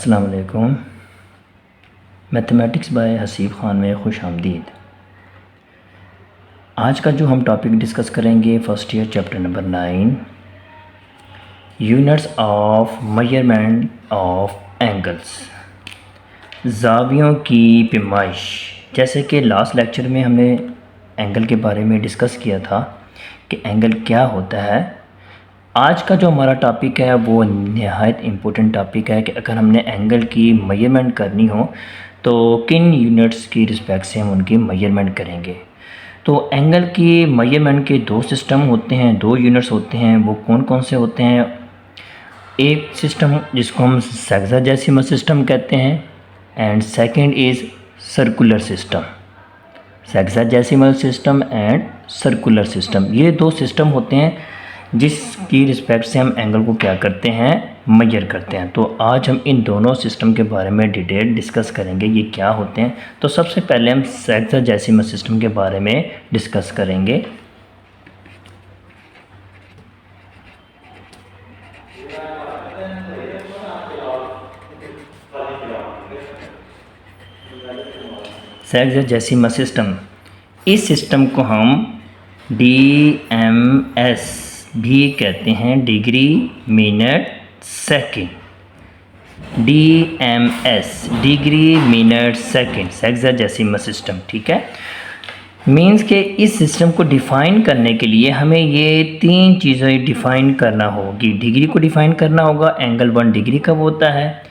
अस्सलाम वालेकुम। Mathematics bye Haseeb Khan में खुश आमदीद। आज का जो हम टॉपिक डिस्कस करेंगे first year chapter number 9 units of measurement of angles, ज़ावियों की पैमाइश। जैसे कि लास्ट लेक्चर में हमने एंगल के बारे में डिस्कस किया था कि एंगल क्या होता है। आज का जो हमारा टॉपिक है वो नहायत इम्पोर्टेंट टॉपिक है कि अगर हमने एंगल की मेजरमेंट करनी हो तो किन यूनिट्स की रिस्पेक्ट से हम उनकी मेजरमेंट करेंगे। तो एंगल की मेजरमेंट के दो सिस्टम होते हैं, दो यूनिट्स होते हैं। वो कौन कौन से होते हैं? एक सिस्टम जिसको हम सेक्साडेसिमल सिस्टम कहते हैं and second is circular system. Sexagesimal system and circular system, ये दो सिस्टम होते हैं जिसकी रिस्पेक्ट से हम एंगल को क्या करते हैं, मेजर करते हैं। तो आज हम इन दोनों सिस्टम के बारे में डिटेल डिस्कस करेंगे, ये क्या होते हैं। तो सबसे पहले हम सेक्साडेसिमल सिस्टम के बारे में डिस्कस करेंगे। सेक्साडेसिमल सिस्टम, इस सिस्टम को हम DMS भी कहते हैं, degree minute second. DMS degree minute second sexagesimal system, ठीक है। मींस के इस सिस्टम को डिफ़ाइन करने के लिए हमें ये तीन चीज़ें डिफ़ाइन करना होगी। डिग्री को डिफ़ाइन करना होगा, एंगल 1 डिग्री कब होता है,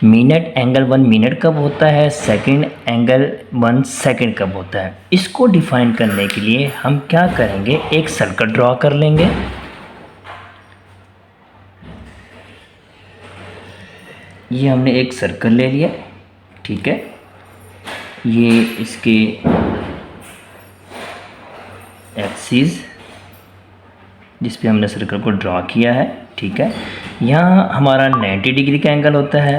मिनट एंगल 1 मिनट कब होता है, सेकंड एंगल 1 सेकंड कब होता है। इसको डिफ़ाइन करने के लिए हम क्या करेंगे, एक सर्कल ड्रॉ कर लेंगे। ये हमने एक सर्कल ले लिया, ठीक है। ये इसके एक्सिस जिस पे हमने सर्कल को ड्रॉ किया है, ठीक है। यहाँ हमारा 90 डिग्री का एंगल होता है,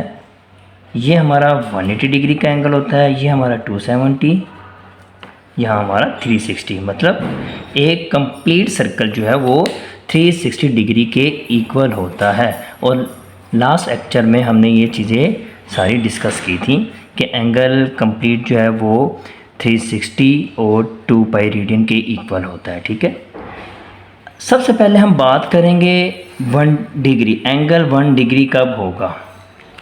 ये हमारा 180 डिग्री का एंगल होता है, ये हमारा 270, यहाँ हमारा 360। मतलब एक कंप्लीट सर्कल जो है वो 360 डिग्री के इक्वल होता है। और लास्ट लेक्चर में हमने ये चीज़ें सारी डिस्कस की थी कि एंगल कंप्लीट जो है वो 360 और 2 पाई रेडियन के इक्वल होता है, ठीक है। सबसे पहले हम बात करेंगे 1 डिग्री, एंगल 1 डिग्री कब होगा।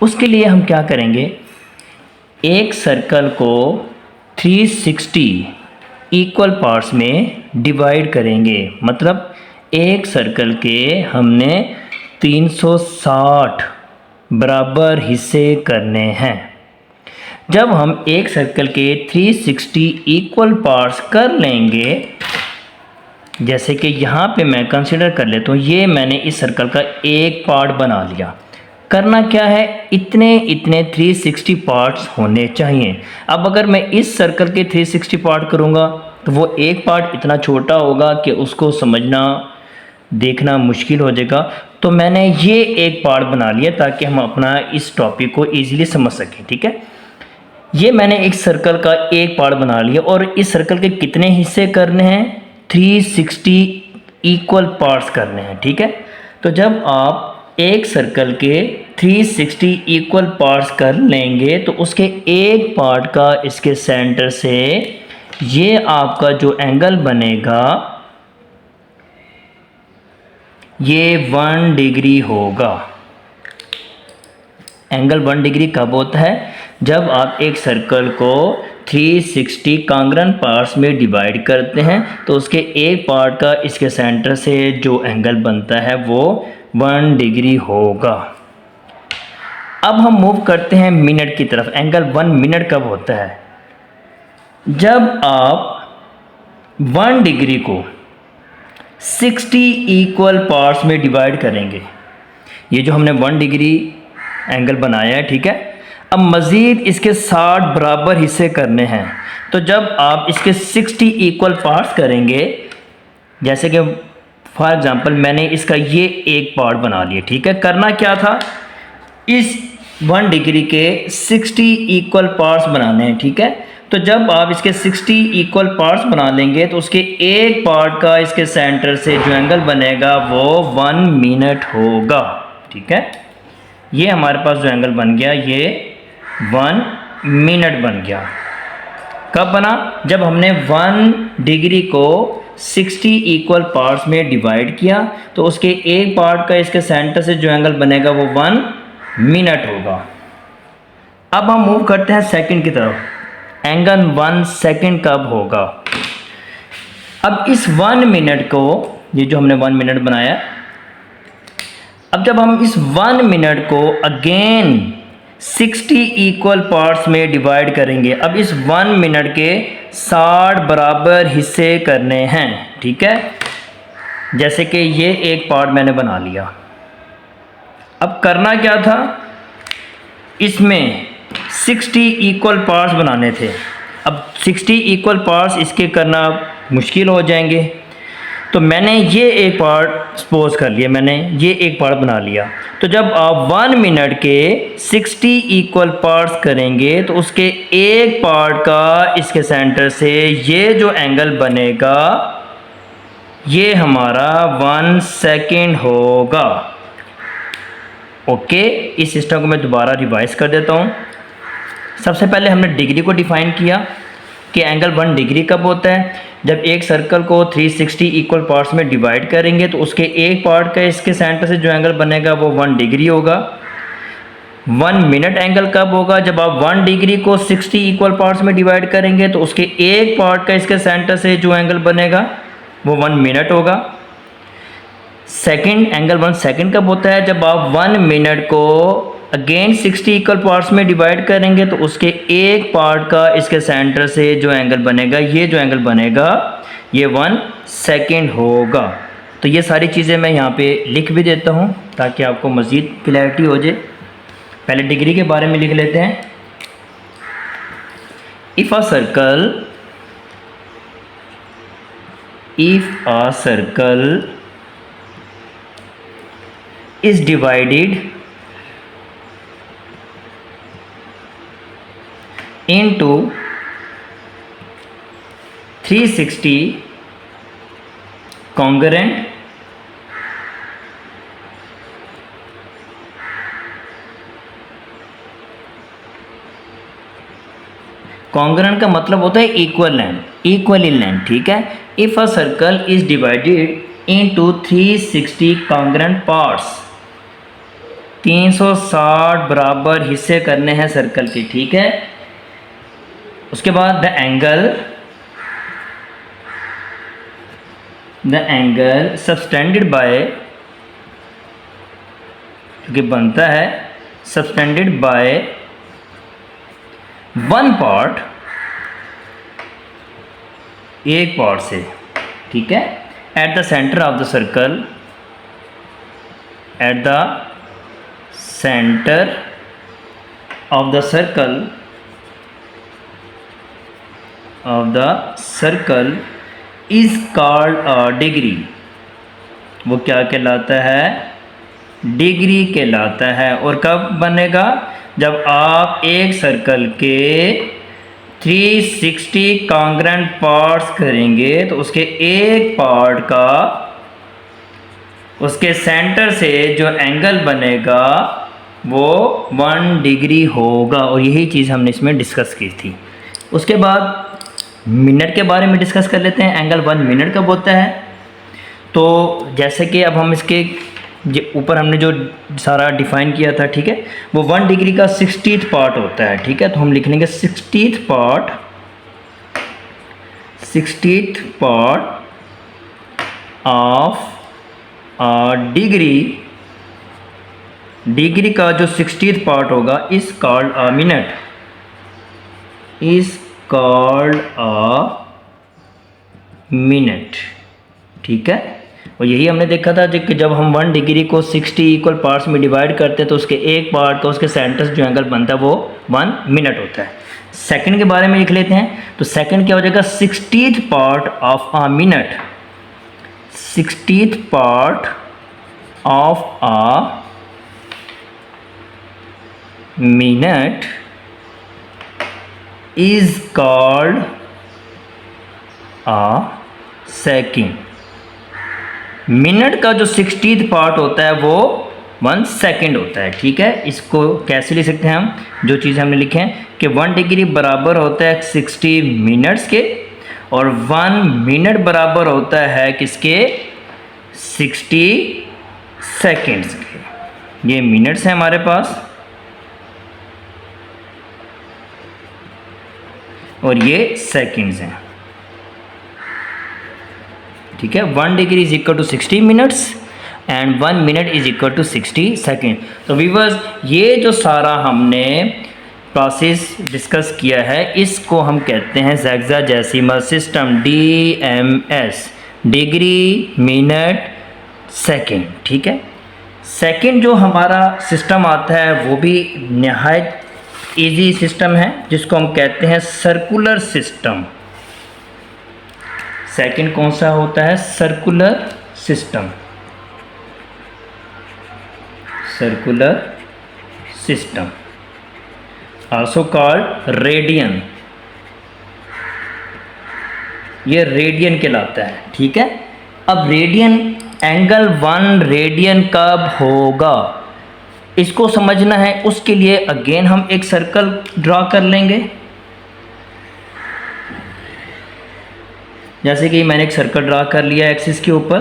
उसके लिए हम क्या करेंगे, एक सर्कल को 360 इक्वल पार्ट्स में डिवाइड करेंगे। मतलब एक सर्कल के हमने 360 बराबर हिस्से करने हैं। जब हम एक सर्कल के 360 इक्वल पार्ट्स कर लेंगे, जैसे कि यहाँ पे मैं कंसीडर कर लेता हूँ, ये मैंने इस सर्कल का एक पार्ट बना लिया। करना क्या है, इतने इतने 360 पार्ट्स होने चाहिए। अब अगर मैं इस सर्कल के 360 पार्ट करूँगा तो वो एक पार्ट इतना छोटा होगा कि उसको समझना देखना मुश्किल हो जाएगा। तो मैंने ये एक पार्ट बना लिया ताकि हम अपना इस टॉपिक को ईजिली समझ सकें, ठीक है। ये मैंने एक सर्कल का एक पार्ट बना लिया और इस सर्कल के कितने हिस्से करने हैं, 360 इक्वल पार्ट्स करने हैं, ठीक है। तो जब आप एक सर्कल के 360 इक्वल पार्ट्स कर लेंगे तो उसके एक पार्ट का इसके सेंटर से ये आपका जो एंगल बनेगा ये 1 डिग्री होगा। एंगल 1 डिग्री कब होता है, जब आप एक सर्कल को 360 कांग्रेंट पार्ट्स में डिवाइड करते हैं तो उसके एक पार्ट का इसके सेंटर से जो एंगल बनता है वो 1 डिग्री होगा। अब हम मूव करते हैं मिनट की तरफ। एंगल 1 मिनट कब होता है, जब आप 1 डिग्री को 60 इक्वल पार्ट्स में डिवाइड करेंगे। ये जो हमने 1 डिग्री एंगल बनाया है, ठीक है। अब मज़ीद इसके 60 बराबर हिस्से करने हैं। तो जब आप इसके 60 इक्वल पार्ट्स करेंगे, जैसे कि फॉर एग्जांपल मैंने इसका ये एक पार्ट बना लिया, ठीक है। करना क्या था, इस 1 डिग्री के 60 इक्वल पार्ट्स बनाने हैं, ठीक है। तो जब आप इसके 60 इक्वल पार्ट्स बना लेंगे तो उसके एक पार्ट का इसके सेंटर से जो एंगल बनेगा वो 1 मिनट होगा, ठीक है। ये हमारे पास जो एंगल बन गया ये 1 मिनट बन गया। कब बना? जब हमने 1 डिग्री को 60 इक्वल पार्ट्स में डिवाइड किया तो उसके एक पार्ट का इसके सेंटर से जो एंगल बनेगा वो 1 मिनट होगा। अब हम मूव करते हैं सेकंड की तरफ। एंगल 1 सेकंड कब होगा? अब इस 1 मिनट को, ये जो हमने 1 मिनट बनाया, अब जब हम इस 1 मिनट को अगेन 60 इक्वल पार्ट्स में डिवाइड करेंगे। अब इस 1 मिनट के 60 बराबर हिस्से करने हैं, ठीक है। जैसे कि ये एक पार्ट मैंने बना लिया। अब करना क्या था, इसमें 60 इक्वल पार्ट्स बनाने थे। अब 60 इक्वल पार्ट्स इसके करना मुश्किल हो जाएंगे, तो मैंने ये एक पार्ट सपोज कर लिया, मैंने ये एक पार्ट बना लिया। तो जब आप 1 मिनट के 60 इक्वल पार्ट्स करेंगे तो उसके एक पार्ट का इसके सेंटर से ये जो एंगल बनेगा ये हमारा 1 सेकेंड होगा। ओके, इस सिस्टम को मैं दोबारा रिवाइज कर देता हूँ। सबसे पहले हमने डिग्री को डिफाइन किया कि एंगल 1 डिग्री कब होता है? जब एक सर्कल को 360 इक्वल पार्ट्स में डिवाइड करेंगे तो उसके एक पार्ट का इसके सेंटर से जो एंगल बनेगा वो 1 डिग्री होगा। 1 मिनट एंगल कब होगा? जब आप 1 डिग्री को 60 इक्वल पार्ट्स में डिवाइड करेंगे तो उसके एक पार्ट का इसके सेंटर से जो एंगल बनेगा वो 1 मिनट होगा। सेकंड, एंगल 1 सेकंड कब होता है? जब आप 1 मिनट को अगेन 60 इक्वल पार्ट्स में डिवाइड करेंगे तो उसके एक पार्ट का इसके सेंटर से जो एंगल बनेगा, ये जो एंगल बनेगा ये 1 सेकेंड होगा। तो ये सारी चीज़ें मैं यहाँ पे लिख भी देता हूँ ताकि आपको मज़ीद क्लैरिटी हो जाए। पहले डिग्री के बारे में लिख लेते हैं। If a circle is divided into 360 congruent congruent का मतलब होता है equal length, equal in length, ठीक है। If a circle is divided into 360 congruent parts, 360 बराबर हिस्से करने हैं सर्कल के, ठीक है। उसके बाद द एंगल सबटेंडेड बाय, क्योंकि बनता है सबटेंडेड बाय 1 पार्ट, एक पार्ट से, ठीक है, at the centre of the circle, at the centre of the circle is called a degree. वो क्या कहलाता है? डिग्री कहलाता है। और कब बनेगा? जब आप एक सर्कल के 360 कॉन्ग्रेंट पार्ट्स करेंगे तो उसके एक पार्ट का उसके सेंटर से जो एंगल बनेगा वो 1 डिग्री होगा। और यही चीज़ हमने इसमें डिस्कस की थी। उसके बाद मिनट के बारे में डिस्कस कर लेते हैं। एंगल 1 मिनट कब होता है? तो जैसे कि अब हम इसके ऊपर हमने जो सारा डिफाइन किया था, ठीक है, वो 1 डिग्री का 60th पार्ट होता है, ठीक है। तो हम लिख लेंगे 60th part of degree. Degree का जो 60th पार्ट होगा is called a minute, is called a minute, ठीक है। और यही हमने देखा था कि जब हम 1 डिग्री को 60 इक्वल पार्ट्स में डिवाइड करते हैं तो उसके एक पार्ट का उसके सेंटर से जो एंगल बनता है वो 1 मिनट होता है। सेकंड के बारे में लिख लेते हैं। तो सेकंड क्या हो जाएगा? 60th part of a minute, 60th part of a minute is called a second. Minute का जो 60th पार्ट होता है वो 1 सेकेंड होता है, ठीक है। इसको कैसे लिख सकते हैं हम, जो चीज़ हमने लिखे हैं कि 1 डिग्री बराबर होता है 60 मिनट्स के, और 1 मिनट बराबर होता है किसके, 60 सेकेंड्स के। ये मिनट्स हैं हमारे पास और ये सेकेंड्स हैं, ठीक है। 1 degree is equal to 60 minutes and 1 minute is equal to 60 second. तो व्यूअर्स, ये जो सारा हमने प्रोसेस डिस्कस किया है इसको हम कहते हैं hexadecimal system, DMS, degree minute second, ठीक है। सेकेंड जो हमारा सिस्टम आता है वो भी नहायत इजी सिस्टम है, जिसको हम कहते हैं सर्कुलर सिस्टम। सेकेंड कौन सा होता है, circular system, circular system, also called radian. ये रेडियन कहलाता है, ठीक है। अब रेडियन, एंगल 1 रेडियन कब होगा इसको समझना है। उसके लिए अगेन हम एक सर्कल ड्रॉ कर लेंगे। जैसे कि मैंने एक सर्कल ड्रॉ कर लिया एक्सिस के ऊपर,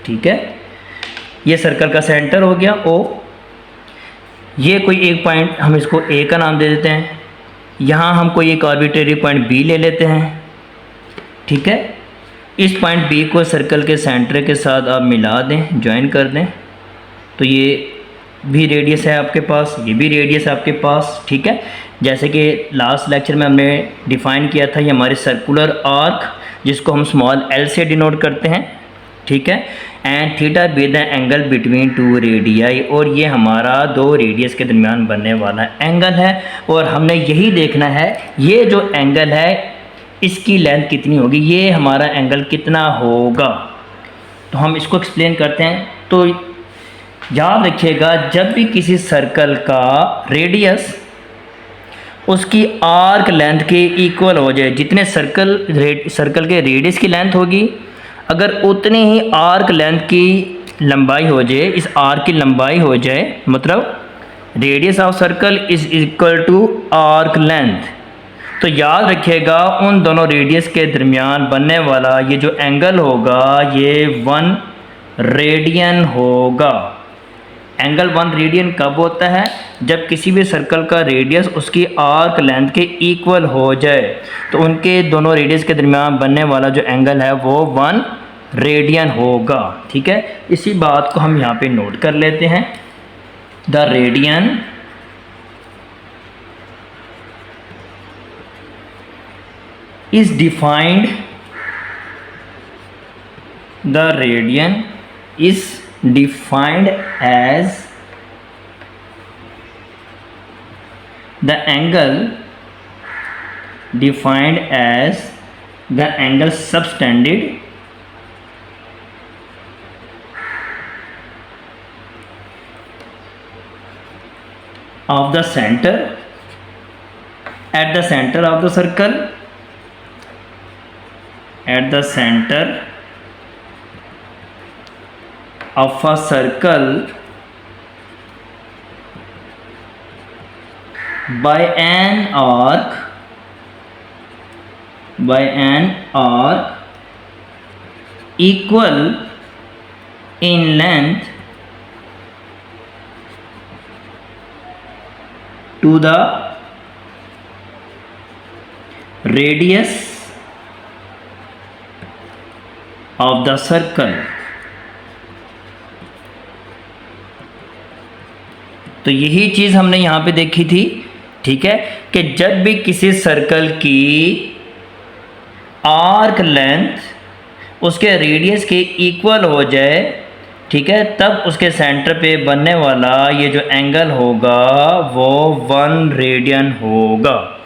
ठीक है। ये सर्कल का सेंटर हो गया O। ये कोई एक पॉइंट, हम इसको A का नाम दे देते हैं। यहाँ हम कोई एक आर्बिट्रेरी पॉइंट B ले लेते हैं, ठीक है। इस पॉइंट B को सर्कल के सेंटर के साथ आप मिला दें, ज्वाइन कर दें, तो ये भी रेडियस है आपके पास, ये भी रेडियस है आपके पास, ठीक है। जैसे कि लास्ट लेक्चर में हमने डिफ़ाइन किया था, ये हमारे सर्कुलर आर्क जिसको हम स्मॉल l से डिनोट करते हैं, ठीक है। And theta be the angle between 2 radii, और ये हमारा 2 रेडियस के दरमियान बनने वाला एंगल है। और हमने यही देखना है ये जो एंगल है इसकी लेंथ कितनी होगी, ये हमारा एंगल कितना होगा। तो हम इसको एक्सप्लेन करते हैं। तो याद रखिएगा, जब भी किसी सर्कल का रेडियस उसकी आर्क लेंथ के इक्वल हो जाए, जितने सर्कल के रेडियस की लेंथ होगी, अगर उतनी ही आर्क लेंथ की लंबाई हो जाए, इस आर्क की लंबाई हो जाए, मतलब radius of circle is equal to arc length, तो याद रखिएगा उन दोनों रेडियस के दरमियान बनने वाला ये जो एंगल होगा ये 1 रेडियन होगा। एंगल 1 रेडियन कब होता है, जब किसी भी सर्कल का रेडियस उसकी आर्क लेंथ के इक्वल हो जाए, तो उनके दोनों रेडियस के दरमियान बनने वाला जो एंगल है वो 1 रेडियन होगा, ठीक है। इसी बात को हम यहाँ पे नोट कर लेते हैं। The radian is defined, the radian is defined as the angle subtended of the center at the center of the circle, at the center of a circle by an arc equal in length to the radius of the circle। तो यही चीज़ हमने यहाँ पे देखी थी, ठीक है, कि जब भी किसी सर्कल की आर्क लेंथ उसके रेडियस के इक्वल हो जाए, ठीक है, तब उसके सेंटर पे बनने वाला ये जो एंगल होगा वो 1 रेडियन होगा।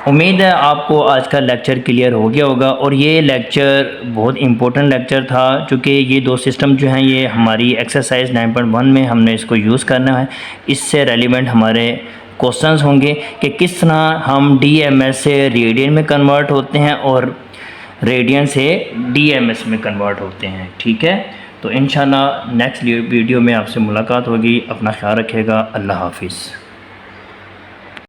उम्मीद है आपको आज का लेक्चर क्लियर हो गया होगा। और ये लेक्चर बहुत इम्पोर्टेंट लेक्चर था, क्योंकि ये 2 सिस्टम जो हैं ये हमारी एक्सरसाइज 9.1 में हमने इसको यूज़ करना है। इससे रेलिवेंट हमारे क्वेश्चंस होंगे कि किस तरह हम DMS से रेडियन में कन्वर्ट होते हैं और रेडियन से DMS में कन्वर्ट होते हैं, ठीक है। तो इंशाल्लाह नेक्स्ट वीडियो में आपसे मुलाकात होगी। अपना ख्याल रखिएगा। अल्लाह हाफिज़।